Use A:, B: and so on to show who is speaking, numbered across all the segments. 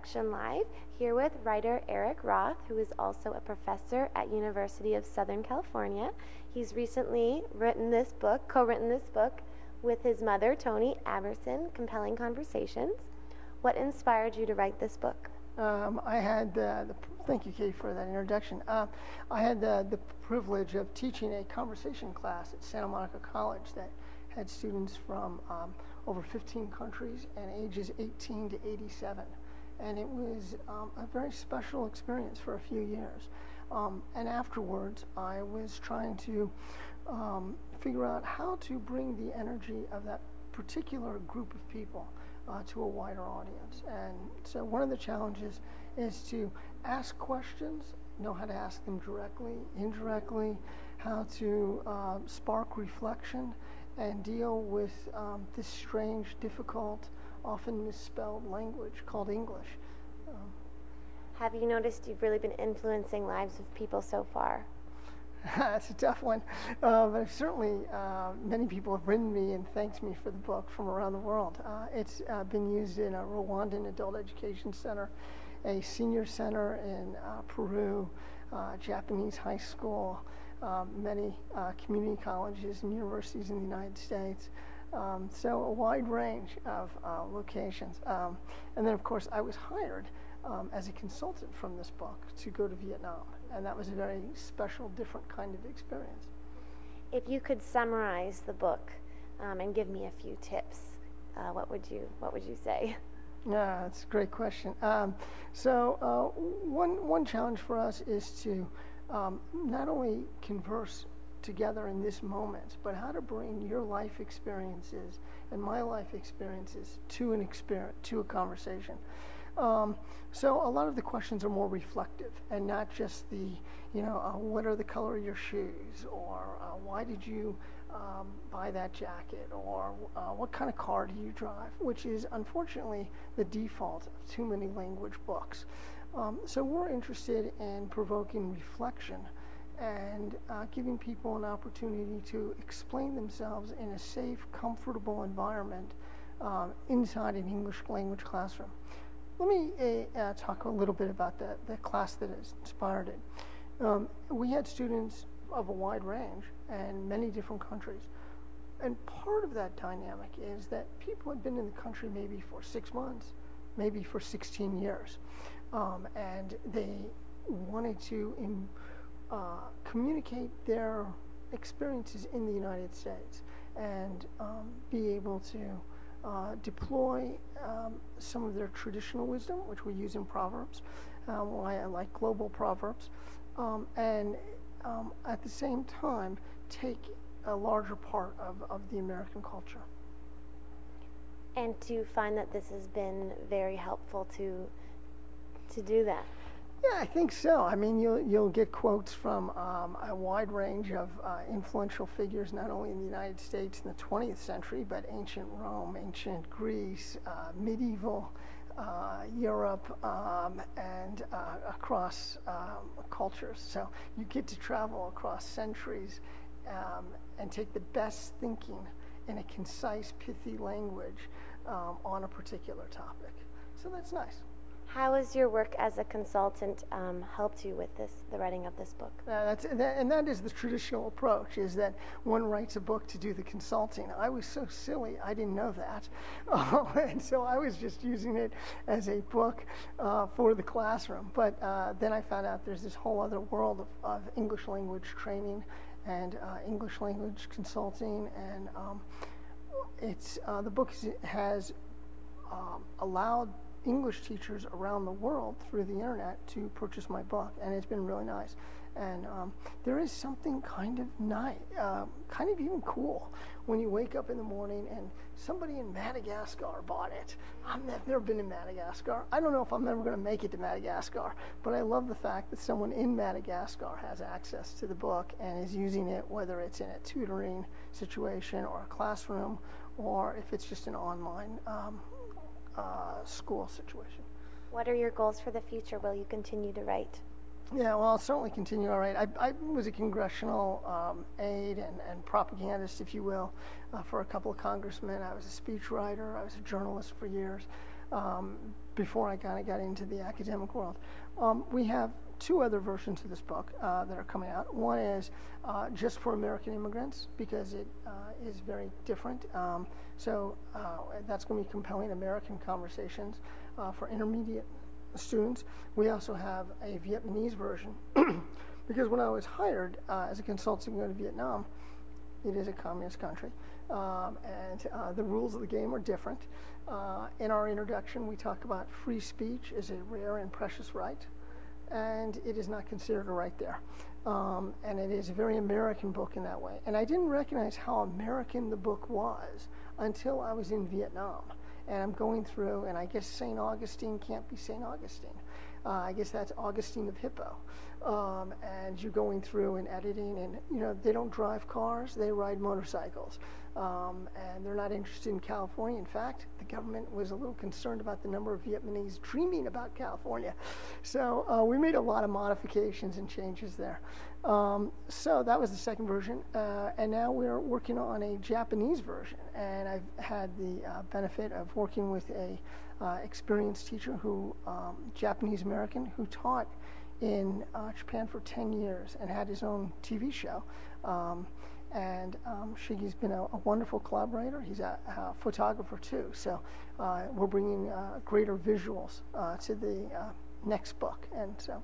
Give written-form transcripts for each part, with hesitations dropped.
A: Introduction Live, here with writer Eric Roth, who is also a professor at University of Southern California. He's recently co-written this book with his mother, Toni Aberson, Compelling Conversations. What inspired you to write this book?
B: Thank you, Kate, for that introduction. I had the privilege of teaching a conversation class at Santa Monica College that had students from over 15 countries and ages 18 to 87. And it was a very special experience for a few years. And afterwards, I was trying to figure out how to bring the energy of that particular group of people to a wider audience. And so one of the challenges is to ask questions, know how to ask them directly, indirectly, how to spark reflection, and deal with this strange, difficult, often misspelled language called English.
A: Have you noticed you've really been influencing lives of people so far?
B: That's a tough one, but certainly many people have written me and thanked me for the book from around the world. It's been used in a Rwandan adult education center, a senior center in Peru, Japanese high school, many community colleges and universities in the United States. So a wide range of locations. And then, of course, I was hired as a consultant from this book to go to Vietnam. And that was a very special, different kind of experience.
A: If you could summarize the book and give me a few tips, what would you say?
B: Yeah, that's a great question. One challenge for us is to not only converse together in this moment, but how to bring your life experiences and my life experiences to a conversation. So a lot of the questions are more reflective and not just the, what are the color of your shoes, or why did you buy that jacket, or what kind of car do you drive, which is unfortunately the default of too many language books. So we're interested in provoking reflection and giving people an opportunity to explain themselves in a safe, comfortable environment inside an English language classroom. Let me talk a little bit about the class that has inspired it. We had students of a wide range and many different countries. And part of that dynamic is that people had been in the country maybe for 6 months, maybe for 16 years. And they wanted to communicate their experiences in the United States and be able to deploy some of their traditional wisdom, which we use in Proverbs, why I like global Proverbs, and at the same time take a larger part of the American culture.
A: And do you find that this has been very helpful to do that?
B: Yeah, I think so. I mean, you'll get quotes from a wide range of influential figures, not only in the United States in the 20th century, but ancient Rome, ancient Greece, medieval Europe, and across cultures. So you get to travel across centuries and take the best thinking in a concise, pithy language on a particular topic. So that's nice.
A: How has your work as a consultant helped you with the writing of this book?
B: And that is the traditional approach, is that one writes a book to do the consulting. I was so silly, I didn't know that. And so I was just using it as a book for the classroom. But then I found out there's this whole other world of English language training and English language consulting. And the book has allowed English teachers around the world through the internet to purchase my book, and it's been really nice. And there is something kind of nice, kind of even cool, when you wake up in the morning and somebody in Madagascar bought it. I've never been to Madagascar. I don't know if I'm ever going to make it to Madagascar, but I love the fact that someone in Madagascar has access to the book and is using it, whether it's in a tutoring situation or a classroom, or if it's just an online school situation.
A: What are your goals for the future? Will you continue to write?
B: Yeah, well, I'll certainly continue to write. I was a congressional aide and propagandist, if you will, for a couple of congressmen. I was a speechwriter. I was a journalist for years. before I kind of got into the academic world. We have two other versions of this book that are coming out. One is just for American immigrants, because it is very different. So that's going to be compelling American conversations for intermediate students. We also have a Vietnamese version, because when I was hired as a consultant to go to Vietnam, it is a communist country, and the rules of the game are different. In our introduction, we talk about free speech is a rare and precious right, and it is not considered a right there. And it is a very American book in that way. And I didn't recognize how American the book was until I was in Vietnam. And I'm going through, and I guess St. Augustine can't be St. Augustine. I guess that's Augustine of Hippo. And you're going through and editing, and you know, they don't drive cars, they ride motorcycles. And they're not interested in California. In fact, the government was a little concerned about the number of Vietnamese dreaming about California. So we made a lot of modifications and changes there. So that was the second version. And now we're working on a Japanese version. And I've had the benefit of working with a experienced teacher who, Japanese American, who taught in Japan for 10 years and had his own TV show. Shige's been a wonderful collaborator. He's a photographer too. So we're bringing greater visuals to the next book. And so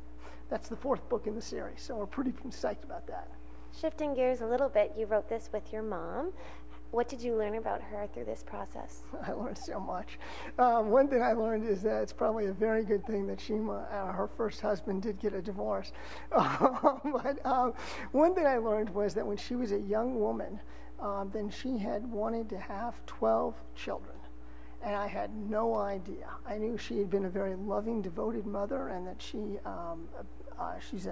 B: that's the fourth book in the series. So we're pretty psyched about that.
A: Shifting gears a little bit, you wrote this with your mom. What did you learn about her through this process?
B: I learned so much. One thing I learned is that it's probably a very good thing that her first husband, did get a divorce. But one thing I learned was that when she was a young woman, then she had wanted to have 12 children. And I had no idea. I knew she had been a very loving, devoted mother, and that she's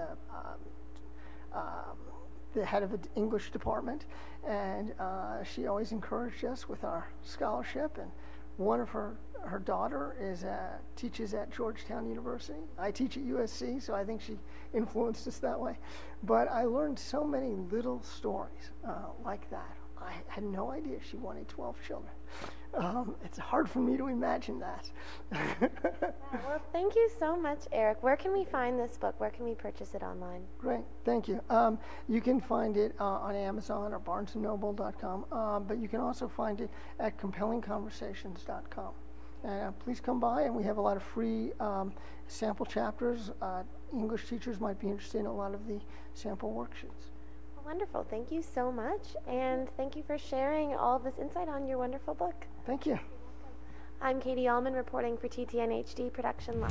B: the head of an English department, and she always encouraged us with our scholarship. And one of her daughter teaches at Georgetown University. I teach at USC, so I think she influenced us that way. But I learned so many little stories like that. I had no idea she wanted 12 children. It's hard for me to imagine that.
A: Well, thank you so much, Eric. Where can we find this book? Where can we purchase it online?
B: Great, thank you. You can find it on Amazon or barnesandnoble.com, but you can also find it at compellingconversations.com. And please come by, and we have a lot of free sample chapters. English teachers might be interested in a lot of the sample worksheets.
A: Wonderful. Thank you so much. And thank you for sharing all of this insight on your wonderful book.
B: Thank you.
A: I'm Katie Uhlmann reporting for TTN-HD Production Live.